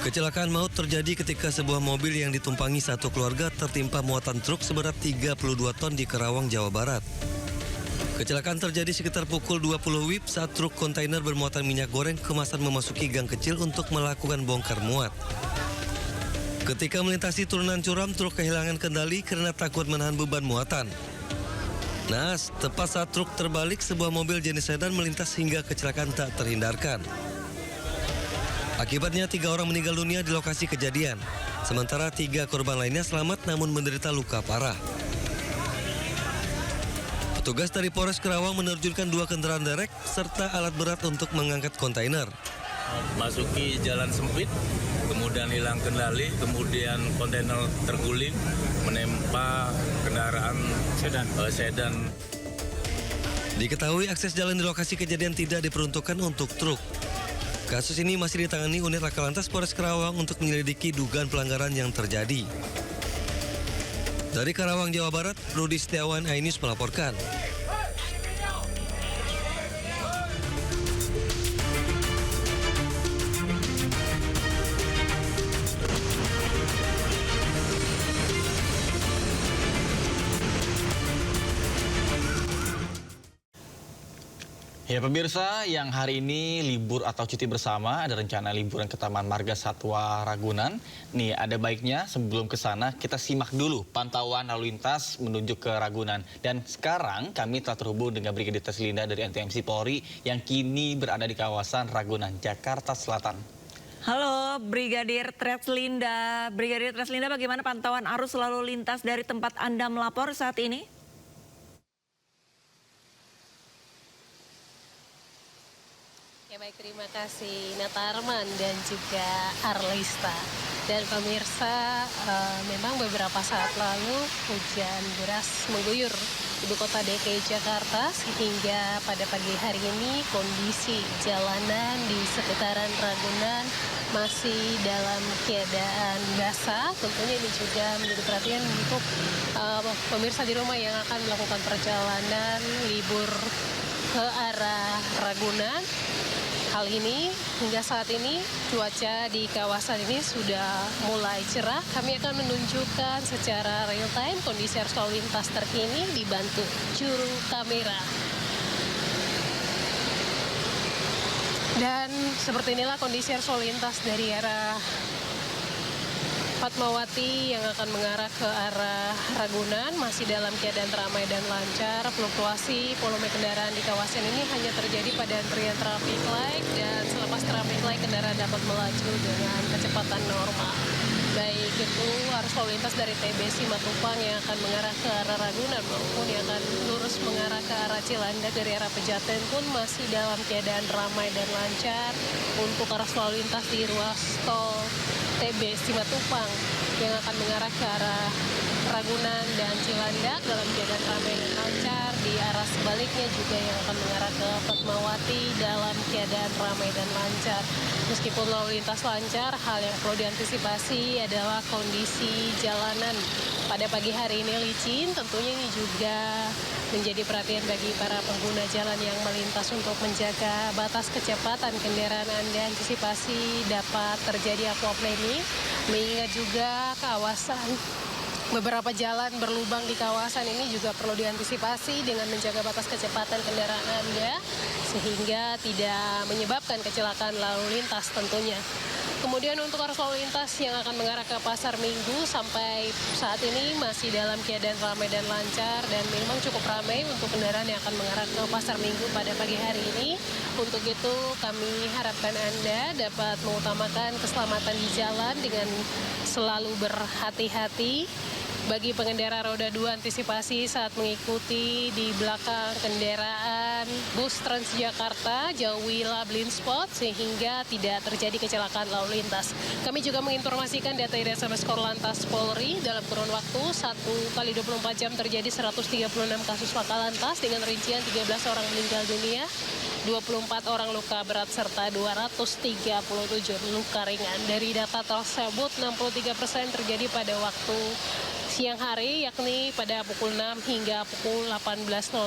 Kecelakaan maut terjadi ketika sebuah mobil yang ditumpangi satu keluarga tertimpa muatan truk seberat 32 ton di Karawang, Jawa Barat. Kecelakaan terjadi sekitar pukul 20 WIB saat truk kontainer bermuatan minyak goreng kemasan memasuki gang kecil untuk melakukan bongkar muat. Ketika melintasi turunan curam, truk kehilangan kendali karena takut menahan beban muatan. Naas, tepat saat truk terbalik, sebuah mobil jenis sedan melintas hingga kecelakaan tak terhindarkan. Akibatnya 3 orang meninggal dunia di lokasi kejadian, sementara 3 korban lainnya selamat namun menderita luka parah. Petugas dari Polres Karawang menerjunkan 2 kendaraan derek serta alat berat untuk mengangkat kontainer. Masuki jalan sempit, kemudian hilang kendali, kemudian kontainer terguling menempa kendaraan sedan. Diketahui akses jalan di lokasi kejadian tidak diperuntukkan untuk truk. Kasus ini masih ditangani unit Laka Lantas Polres Karawang untuk menyelidiki dugaan pelanggaran yang terjadi. Dari Karawang, Jawa Barat, Rudi Setiawan, iNews melaporkan. Ya pemirsa, yang hari ini libur atau cuti bersama, ada rencana liburan ke Taman Marga Satwa Ragunan. Nih, ada baiknya sebelum ke sana kita simak dulu pantauan lalu lintas menuju ke Ragunan. Dan sekarang kami telah terhubung dengan Brigadir Treslinda dari NTMC Polri yang kini berada di kawasan Ragunan, Jakarta Selatan. Halo Brigadir Treslinda. Brigadir Treslinda, bagaimana pantauan arus lalu lintas dari tempat Anda melapor saat ini? Ya baik, terima kasih Nata Arman dan juga Arlista. Dan pemirsa, memang beberapa saat lalu hujan deras mengguyur ibu kota DKI Jakarta sehingga pada pagi hari ini kondisi jalanan di sekitaran Ragunan masih dalam keadaan basah. Tentunya ini juga menjadi perhatian untuk pemirsa di rumah yang akan melakukan perjalanan libur ke arah Ragunan. Hal ini hingga saat ini cuaca di kawasan ini sudah mulai cerah. Kami akan menunjukkan secara real time kondisi arus lalu lintas terkini dibantu juru kamera. Dan seperti inilah kondisi arus lalu lintas dari arah Fatmawati yang akan mengarah ke arah Ragunan masih dalam keadaan ramai dan lancar. Fluktuasi volume kendaraan di kawasan ini hanya terjadi pada antrian traffic light, dan selepas traffic light kendaraan dapat melaju dengan kecepatan normal. Baik itu arus lalu lintas dari TB Simatupang yang akan mengarah ke arah Ragunan maupun yang akan lurus mengarah ke arah Cilandak dari arah Pejaten pun masih dalam keadaan ramai dan lancar. Untuk arus lalu lintas di ruas tol TB Simatupang yang akan mengarah ke arah Ragunan dan Cilandak dalam keadaan ramai dan lancar. Di arah sebaliknya juga yang akan mengarah ke Fatmawati dalam keadaan ramai dan lancar. Meskipun lalu lintas lancar, hal yang perlu diantisipasi adalah kondisi jalanan pada pagi hari ini licin. Tentunya ini juga menjadi perhatian bagi para pengguna jalan yang melintas untuk menjaga batas kecepatan kendaraan Anda. Antisipasi dapat terjadi aquaplaning, mengingat juga kawasan beberapa jalan berlubang di kawasan ini juga perlu diantisipasi dengan menjaga batas kecepatan kendaraan Anda sehingga tidak menyebabkan kecelakaan lalu lintas tentunya. Kemudian untuk arus lalu lintas yang akan mengarah ke Pasar Minggu sampai saat ini masih dalam keadaan ramai dan lancar, dan memang cukup ramai untuk kendaraan yang akan mengarah ke Pasar Minggu pada pagi hari ini. Untuk itu kami harapkan Anda dapat mengutamakan keselamatan di jalan dengan selalu berhati-hati. Bagi pengendara roda 2, antisipasi saat mengikuti di belakang kendaraan bus Transjakarta, jauhilah blind spot sehingga tidak terjadi kecelakaan lalu lintas. Kami juga menginformasikan data dari SMS Korlantas Polri dalam kurun waktu 1 kali 24 jam terjadi 136 kasus laka lantas dengan rincian 13 orang meninggal dunia, 24 orang luka berat serta 237 luka ringan. Dari data tersebut 63% terjadi pada waktu siang hari, yakni pada pukul 6 hingga pukul 18.00.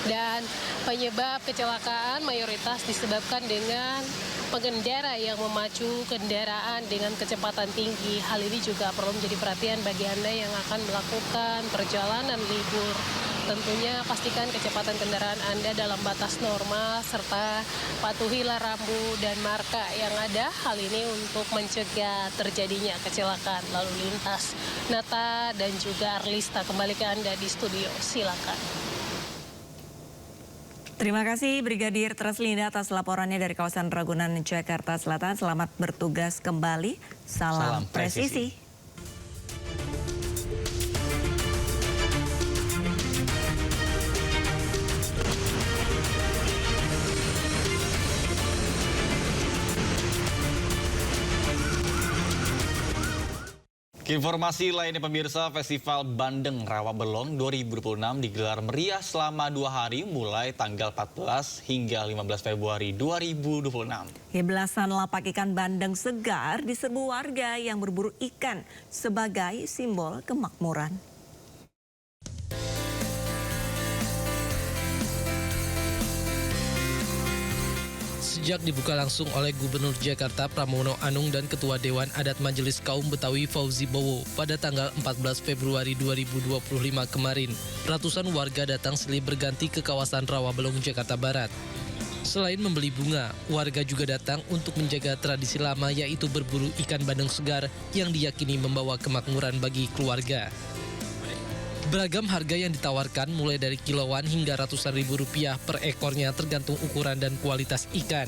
Dan penyebab kecelakaan mayoritas disebabkan dengan pengendara yang memacu kendaraan dengan kecepatan tinggi. Hal ini juga perlu menjadi perhatian bagi Anda yang akan melakukan perjalanan libur. Tentunya pastikan kecepatan kendaraan Anda dalam batas normal serta patuhilah rambu dan marka yang ada. Hal ini untuk mencegah terjadinya kecelakaan lalu lintas. Nata dan juga Arlista, kembali ke Anda di studio. Silakan. Terima kasih Brigadir Treslinda atas laporannya dari kawasan Ragunan, Jakarta Selatan. Selamat bertugas kembali. Salam presisi. Informasi lainnya pemirsa, Festival Bandeng Rawa Belong 2026 digelar meriah selama 2 hari mulai tanggal 14 hingga 15 Februari 2026. Belasan lapak ikan bandeng segar diserbu warga yang berburu ikan sebagai simbol kemakmuran. Sejak dibuka langsung oleh Gubernur Jakarta Pramono Anung dan Ketua Dewan Adat Majelis Kaum Betawi Fauzi Bowo pada tanggal 14 Februari 2025 kemarin, ratusan warga datang silih berganti ke kawasan Rawabelong, Jakarta Barat. Selain membeli bunga, warga juga datang untuk menjaga tradisi lama yaitu berburu ikan bandeng segar yang diyakini membawa kemakmuran bagi keluarga. Beragam harga yang ditawarkan mulai dari kiloan hingga ratusan ribu rupiah per ekornya tergantung ukuran dan kualitas ikan.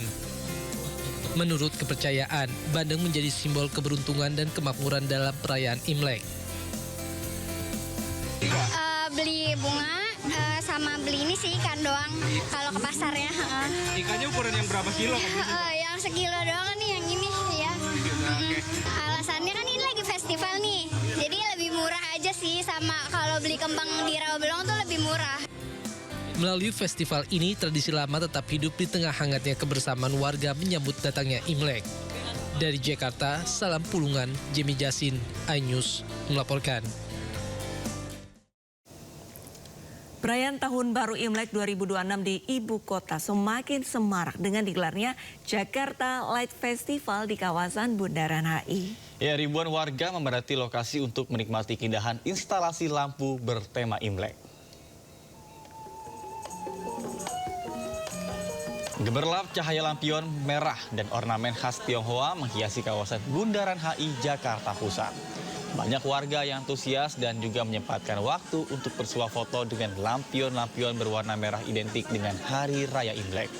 Menurut kepercayaan, bandeng menjadi simbol keberuntungan dan kemakmuran dalam perayaan Imlek. Beli bunga sama beli ini sih ikan doang kalau ke pasarnya. Ikannya ukuran yang berapa kilo? Yang sekilo doang nih yang ini ya. Alasannya kan ini lagi festival nih, jadi lebih murah aja sih, sama kalau beli kembang di Rawabelong tuh lebih murah. Melalui festival ini, tradisi lama tetap hidup di tengah hangatnya kebersamaan warga menyambut datangnya Imlek. Dari Jakarta, Salam Pulungan, Jemi Jasin, iNews melaporkan. Perayaan Tahun Baru Imlek 2026 di Ibu Kota semakin semarak dengan digelarnya Jakarta Light Festival di kawasan Bundaran HI. Ya, ribuan warga memadati lokasi untuk menikmati keindahan instalasi lampu bertema Imlek. Gemerlap cahaya lampion merah dan ornamen khas Tionghoa menghiasi kawasan Bundaran HI, Jakarta Pusat. Banyak warga yang antusias dan juga menyempatkan waktu untuk bersuah foto dengan lampion-lampion berwarna merah identik dengan Hari Raya Imlek.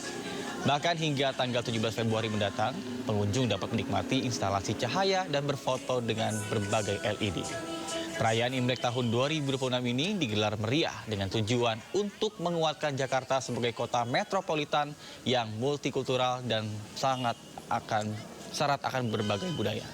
Bahkan hingga tanggal 17 Februari mendatang, pengunjung dapat menikmati instalasi cahaya dan berfoto dengan berbagai LED. Perayaan Imlek tahun 2026 ini digelar meriah dengan tujuan untuk menguatkan Jakarta sebagai kota metropolitan yang multikultural dan syarat akan berbagai budaya.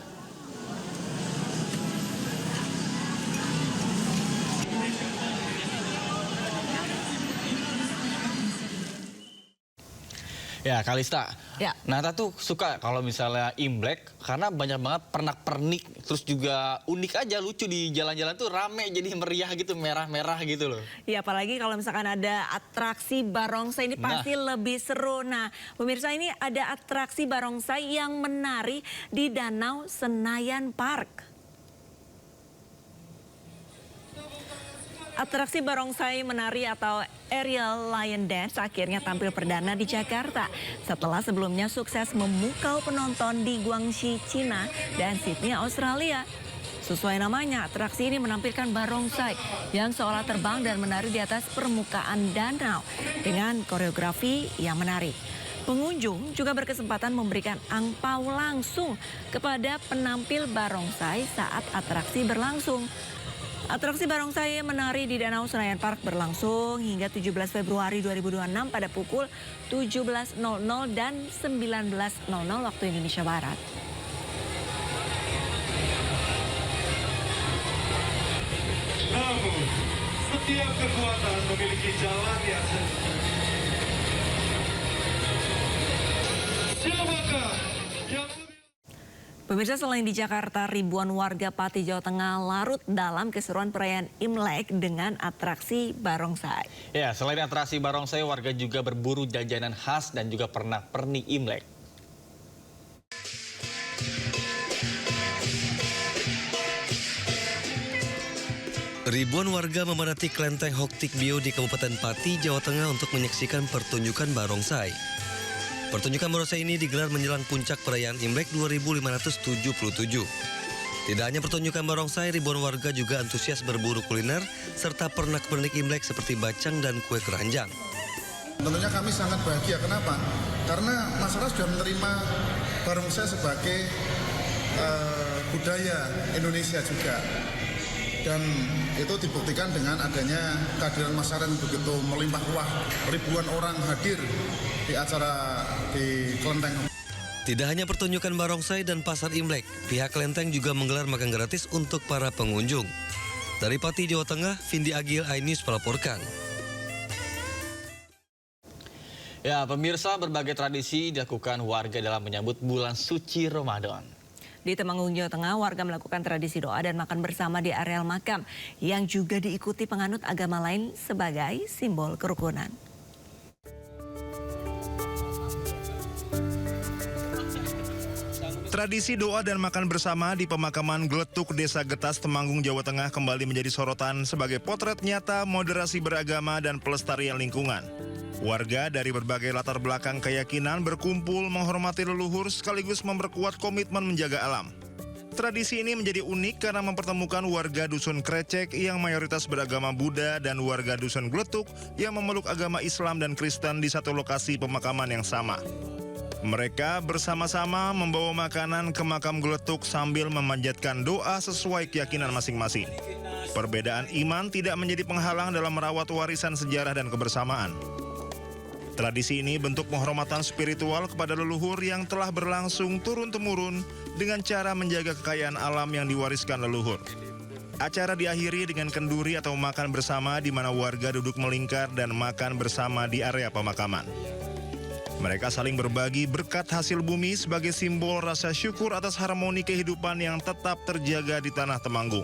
Ya, Kalista. Ya. Nata tuh suka kalau misalnya Imlek karena banyak banget pernak-pernik, terus juga unik aja, lucu di jalan-jalan tuh rame jadi meriah gitu, merah-merah gitu loh. Ya, apalagi kalau misalkan ada atraksi barongsai ini pasti lebih seru. Nah, pemirsa, ini ada atraksi barongsai yang menari di Danau Senayan Park. Atraksi barongsai menari atau aerial lion dance akhirnya tampil perdana di Jakarta setelah sebelumnya sukses memukau penonton di Guangxi, Cina dan Sydney, Australia. Sesuai namanya, atraksi ini menampilkan barongsai yang seolah terbang dan menari di atas permukaan danau dengan koreografi yang menarik. Pengunjung juga berkesempatan memberikan angpau langsung kepada penampil barongsai saat atraksi berlangsung. Atraksi barongsai menari di Danau Senayan Park berlangsung hingga 17 Februari 2026 pada pukul 17.00 dan 19.00 waktu Indonesia Barat. Namun, setiap kekuatan memiliki jalan yang siapakah yang... Pemirsa, selain di Jakarta, ribuan warga Pati, Jawa Tengah larut dalam keseruan perayaan Imlek dengan atraksi barongsai. Ya, selain atraksi barongsai, warga juga berburu jajanan khas dan juga pernak-pernik Imlek. Ribuan warga memadati Kelenteng Hoktik Bio di Kabupaten Pati, Jawa Tengah untuk menyaksikan pertunjukan barongsai. Pertunjukan barongsai ini digelar menjelang puncak perayaan Imlek 2577. Tidak hanya pertunjukan barongsai, ribuan warga juga antusias berburu kuliner serta pernak-pernik Imlek seperti bacang dan kue keranjang. Tentunya kami sangat bahagia. Kenapa? Karena masyarakat sudah menerima barongsai sebagai budaya Indonesia juga. Dan itu dibuktikan dengan adanya kehadiran masyarakat yang begitu melimpah ruah. Ribuan orang hadir di acara di Kelenteng. Tidak hanya pertunjukan barongsai dan pasar Imlek, pihak Kelenteng juga menggelar makan gratis untuk para pengunjung. Dari Pati, Jawa Tengah, Vindi Agil, iNews melaporkan. Ya, pemirsa, berbagai tradisi dilakukan warga dalam menyambut bulan suci Ramadan. Di Temanggung, Jawa Tengah, warga melakukan tradisi doa dan makan bersama di areal makam yang juga diikuti penganut agama lain sebagai simbol kerukunan. Tradisi doa dan makan bersama di pemakaman Gletuk, Desa Getas, Temanggung, Jawa Tengah kembali menjadi sorotan sebagai potret nyata moderasi beragama dan pelestarian lingkungan. Warga dari berbagai latar belakang keyakinan berkumpul menghormati leluhur sekaligus memperkuat komitmen menjaga alam. Tradisi ini menjadi unik karena mempertemukan warga Dusun Krecek yang mayoritas beragama Buddha dan warga Dusun Gletuk yang memeluk agama Islam dan Kristen di satu lokasi pemakaman yang sama. Mereka bersama-sama membawa makanan ke makam Gletuk sambil memanjatkan doa sesuai keyakinan masing-masing. Perbedaan iman tidak menjadi penghalang dalam merawat warisan sejarah dan kebersamaan. Tradisi ini bentuk penghormatan spiritual kepada leluhur yang telah berlangsung turun-temurun dengan cara menjaga kekayaan alam yang diwariskan leluhur. Acara diakhiri dengan kenduri atau makan bersama di mana warga duduk melingkar dan makan bersama di area pemakaman. Mereka saling berbagi berkat hasil bumi sebagai simbol rasa syukur atas harmoni kehidupan yang tetap terjaga di tanah Temanggung.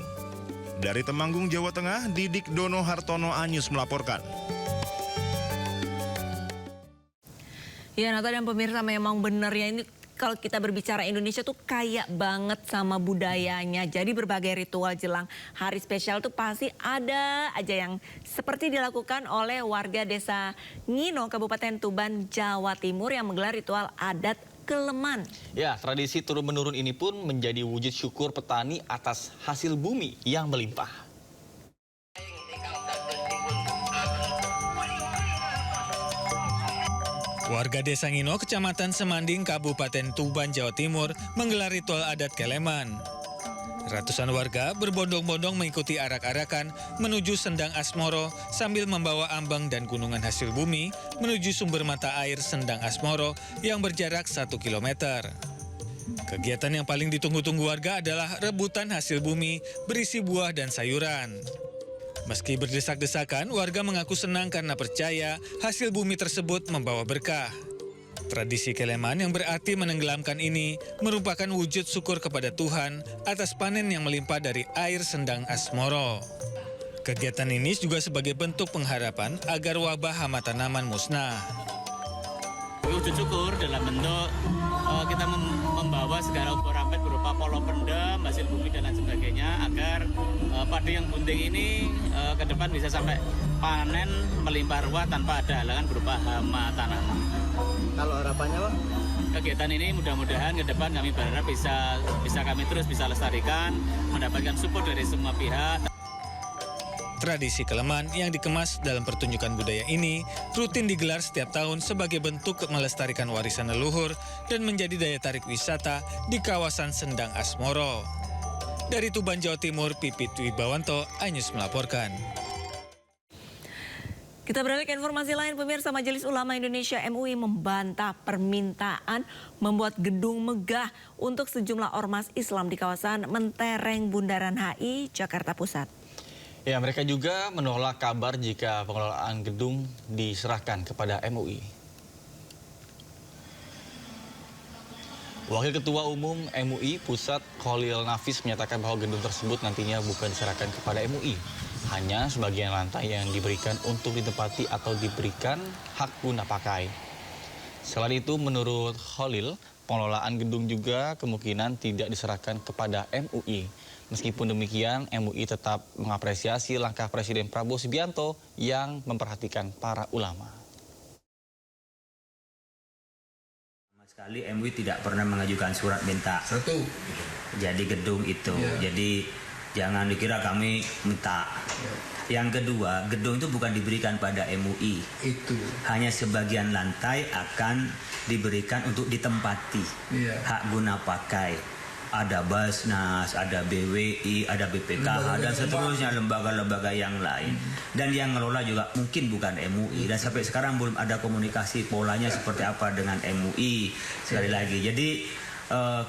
Dari Temanggung, Jawa Tengah, Didik Dono Hartono, iNews melaporkan. Ya, Nata dan pemirsa, memang benar ya, ini kalau kita berbicara Indonesia tuh kaya banget sama budayanya. Jadi berbagai ritual jelang hari spesial tuh pasti ada aja yang seperti dilakukan oleh warga Desa Ngino, Kabupaten Tuban, Jawa Timur yang menggelar ritual adat Keleman. Ya, tradisi turun-menurun ini pun menjadi wujud syukur petani atas hasil bumi yang melimpah. Warga Desa Ngino, Kecamatan Semanding, Kabupaten Tuban, Jawa Timur menggelar ritual adat Keleman. Ratusan warga berbondong-bondong mengikuti arak-arakan menuju Sendang Asmoro sambil membawa ambang dan gunungan hasil bumi menuju sumber mata air Sendang Asmoro yang berjarak 1 km. Kegiatan yang paling ditunggu-tunggu warga adalah rebutan hasil bumi berisi buah dan sayuran. Meski berdesak-desakan, warga mengaku senang karena percaya hasil bumi tersebut membawa berkah. Tradisi Keleman yang berarti menenggelamkan ini merupakan wujud syukur kepada Tuhan atas panen yang melimpah dari air Sendang Asmoro. Kegiatan ini juga sebagai bentuk pengharapan agar wabah hama tanaman musnah. Wujud syukur dalam bentuk kita membawa segala umpur-ampit berupa polo pendem, hasil bumi dan lain sebagainya agar padi yang bunting ini ke depan bisa sampai panen melimpah ruah tanpa ada halangan berupa hama tanaman. Kalau harapannya, Pak? Kegiatan ini mudah-mudahan ke depan kami berharap bisa kami terus bisa lestarikan, mendapatkan support dari semua pihak. Tradisi Keleman yang dikemas dalam pertunjukan budaya ini rutin digelar setiap tahun sebagai bentuk melestarikan warisan leluhur dan menjadi daya tarik wisata di kawasan Sendang Asmoro. Dari Tuban, Jawa Timur, Pipit Wibawanto, iNews melaporkan. Kita beralih ke informasi lain, pemirsa. Majelis Ulama Indonesia MUI membantah permintaan membuat gedung megah untuk sejumlah ormas Islam di kawasan Mentereng, Bundaran HI, Jakarta Pusat. Ya, mereka juga menolak kabar jika pengelolaan gedung diserahkan kepada MUI. Wakil Ketua Umum MUI Pusat Khalil Nafis menyatakan bahwa gedung tersebut nantinya bukan diserahkan kepada MUI. Hanya sebagian lantai yang diberikan untuk ditempati atau diberikan hak guna pakai. Selain itu, menurut Khalil, Pengelolaan gedung juga kemungkinan tidak diserahkan kepada MUI. Meskipun demikian, MUI tetap mengapresiasi langkah Presiden Prabowo Subianto yang memperhatikan para ulama. Sekali MUI tidak pernah mengajukan surat minta. Jadi gedung itu. Jadi jangan dikira kami minta. Yang kedua, gedung itu bukan diberikan pada MUI. Hanya sebagian lantai akan diberikan untuk ditempati. Hak guna pakai. Ada Basnas, ada BWI, ada BPKH, dan seterusnya lembaga-lembaga yang lain. Dan yang ngelola juga mungkin bukan MUI. Dan sampai sekarang belum ada komunikasi polanya seperti apa dengan MUI. Sekali lagi, jadi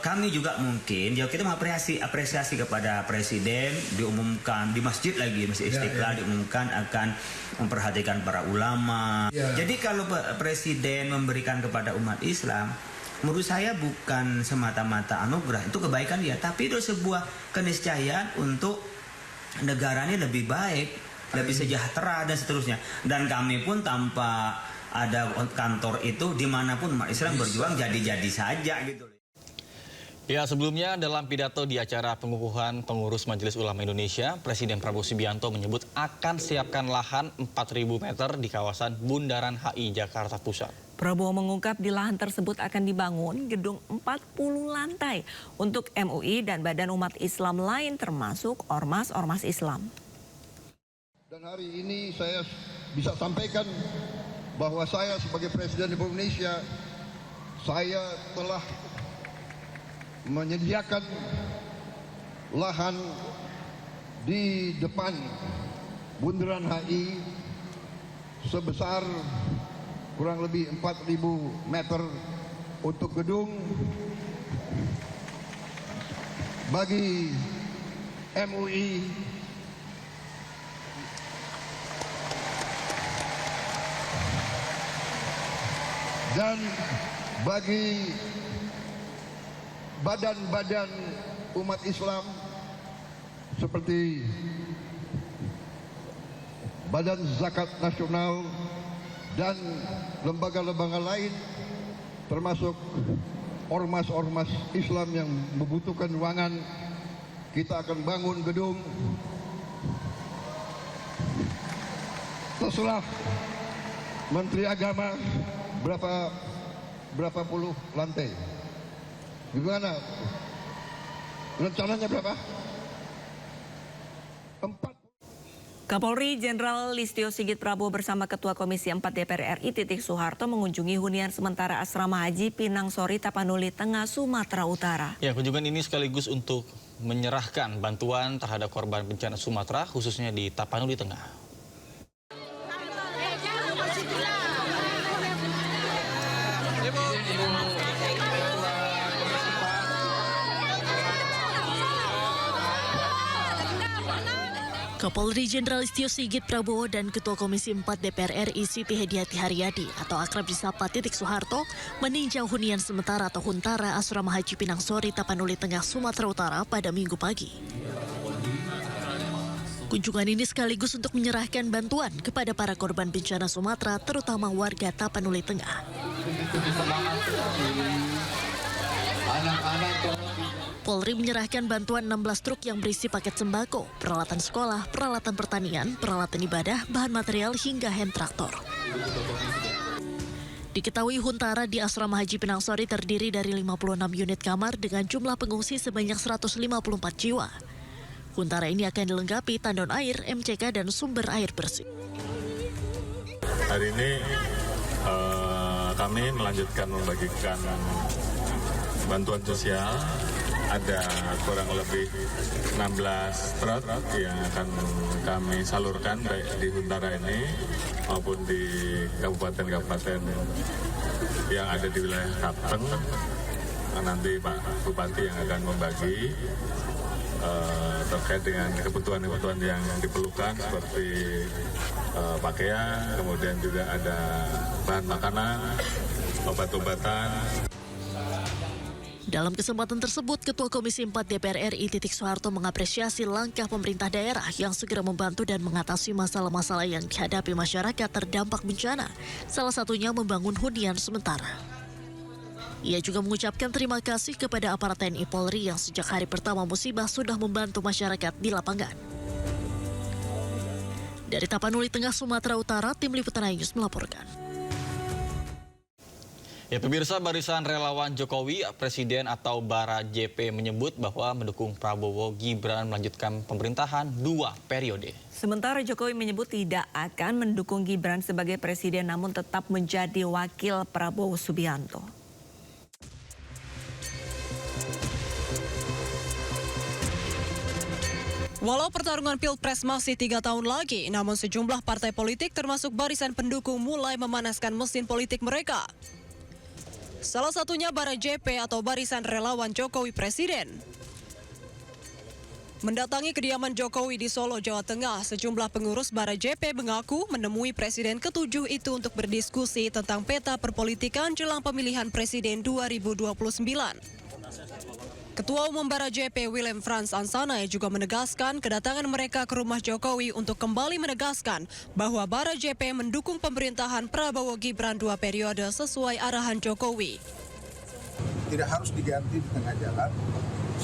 kami juga mungkin, ya kita mengapresiasi kepada Presiden, diumumkan di masjid lagi, Masjid Istiqlal, diumumkan akan memperhatikan para ulama. Jadi kalau Presiden memberikan kepada umat Islam, menurut saya bukan semata-mata anugerah, itu kebaikan dia, tapi itu sebuah keniscayaan untuk negara ini lebih baik, lebih sejahtera dan seterusnya. Dan kami pun tanpa ada kantor itu dimanapun umat Islam berjuang jadi-jadi saja gitu. Ya, sebelumnya dalam pidato di acara pengukuhan pengurus Majelis Ulama Indonesia, Presiden Prabowo Subianto menyebut akan siapkan lahan 4.000 meter di kawasan Bundaran HI Jakarta Pusat. Prabowo mengungkap di lahan tersebut akan dibangun gedung 40 lantai untuk MUI dan badan umat Islam lain termasuk ormas-ormas Islam. Dan hari ini saya bisa sampaikan bahwa saya sebagai Presiden Republik Indonesia, saya telah menyediakan lahan di depan Bundaran HI sebesar kurang lebih 4.000 meter untuk gedung bagi MUI dan bagi badan-badan umat Islam seperti Badan Zakat Nasional dan lembaga-lembaga lain termasuk ormas-ormas Islam yang membutuhkan ruangan. Kita akan bangun gedung terserah Menteri Agama berapa puluh lantai. Gimana? Rencananya berapa? 4. Kapolri Jenderal Listio Sigit Prabowo bersama Ketua Komisi 4 DPR RI Titik Soeharto mengunjungi hunian sementara Asrama Haji Pinang Sori Tapanuli Tengah, Sumatera Utara. Ya, kunjungan ini sekaligus untuk menyerahkan bantuan terhadap korban bencana Sumatera, khususnya di Tapanuli Tengah. Kapolri Jenderal Listio Sigit Prabowo dan Ketua Komisi 4 DPR RI Siti Hediati Haryadi atau akrab disapa Titik Soeharto meninjau hunian sementara atau Huntara Asrama Haji Pinang Sori Tapanuli Tengah, Sumatera Utara pada Minggu pagi. Kunjungan ini sekaligus untuk menyerahkan bantuan kepada para korban bencana Sumatera, terutama warga Tapanuli Tengah. Polri menyerahkan bantuan 16 truk yang berisi paket sembako, peralatan sekolah, peralatan pertanian, peralatan ibadah, bahan material hingga hand traktor. Diketahui Huntara di Asrama Haji Pinang Sori terdiri dari 56 unit kamar dengan jumlah pengungsi sebanyak 154 jiwa. Huntara ini akan dilengkapi tandon air, MCK, dan sumber air bersih. Hari ini kami melanjutkan membagikan bantuan sosial. Ada kurang lebih 16 truk yang akan kami salurkan baik di Huntara ini maupun di kabupaten-kabupaten yang ada di wilayah Kapten. Nanti Pak Bupati yang akan membagi terkait dengan kebutuhan-kebutuhan yang diperlukan seperti pakaian, kemudian juga ada bahan makanan, obat-obatan. Dalam kesempatan tersebut, Ketua Komisi 4 DPR RI Titik Soeharto mengapresiasi langkah pemerintah daerah yang segera membantu dan mengatasi masalah-masalah yang dihadapi masyarakat terdampak bencana, salah satunya membangun hunian sementara. Ia juga mengucapkan terima kasih kepada aparat TNI Polri yang sejak hari pertama musibah sudah membantu masyarakat di lapangan. Dari Tapanuli Tengah, Sumatera Utara, Tim Liputan iNews melaporkan. Ya pemirsa, Barisan Relawan Jokowi, Presiden atau Bara JP menyebut bahwa mendukung Prabowo Gibran melanjutkan pemerintahan 2 periode. Sementara Jokowi menyebut tidak akan mendukung Gibran sebagai presiden namun tetap menjadi wakil Prabowo Subianto. Walau pertarungan Pilpres masih 3 tahun lagi, namun sejumlah partai politik termasuk barisan pendukung mulai memanaskan mesin politik mereka. Salah satunya Bara JP atau Barisan Relawan Jokowi Presiden. Mendatangi kediaman Jokowi di Solo, Jawa Tengah, sejumlah pengurus Bara JP mengaku menemui Presiden ke-7 itu untuk berdiskusi tentang peta perpolitikan jelang pemilihan Presiden 2029. Ketua Umum Bara JP Willem Frans Ansana juga menegaskan kedatangan mereka ke rumah Jokowi untuk kembali menegaskan bahwa Bara JP mendukung pemerintahan Prabowo Gibran 2 periode sesuai arahan Jokowi. Tidak harus diganti di tengah jalan,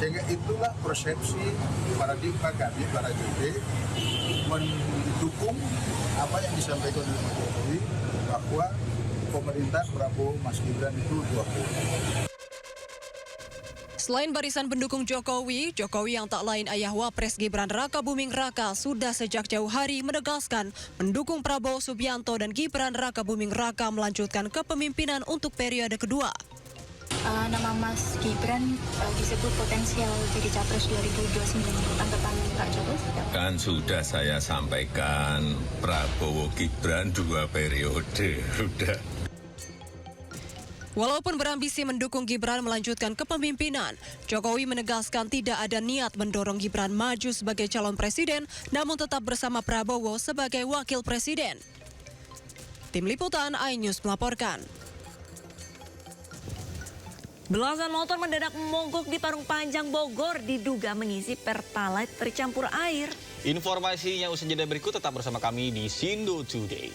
sehingga itulah persepsi paradigma kami Bara JP mendukung apa yang disampaikan oleh Pak Jokowi bahwa pemerintahan Prabowo Mas Gibran itu 2 periode. Selain barisan pendukung Jokowi, Jokowi yang tak lain ayah Wapres Gibran Raka Buming Raka sudah sejak jauh hari menegaskan mendukung Prabowo Subianto dan Gibran Raka Buming Raka melanjutkan kepemimpinan untuk periode kedua. Nama Mas Gibran disebut potensial jadi capres 2029. Tanggapan Pak Jokowi? Kan sudah saya sampaikan Prabowo Gibran 2 periode, sudah. Walaupun berambisi mendukung Gibran melanjutkan kepemimpinan, Jokowi menegaskan tidak ada niat mendorong Gibran maju sebagai calon presiden, namun tetap bersama Prabowo sebagai wakil presiden. Tim Liputan iNews melaporkan. Belasan motor mendadak mogok di Parung Panjang, Bogor, diduga mengisi Pertalite tercampur air. Informasinya usai jeda berikut, tetap bersama kami di Sindo Today.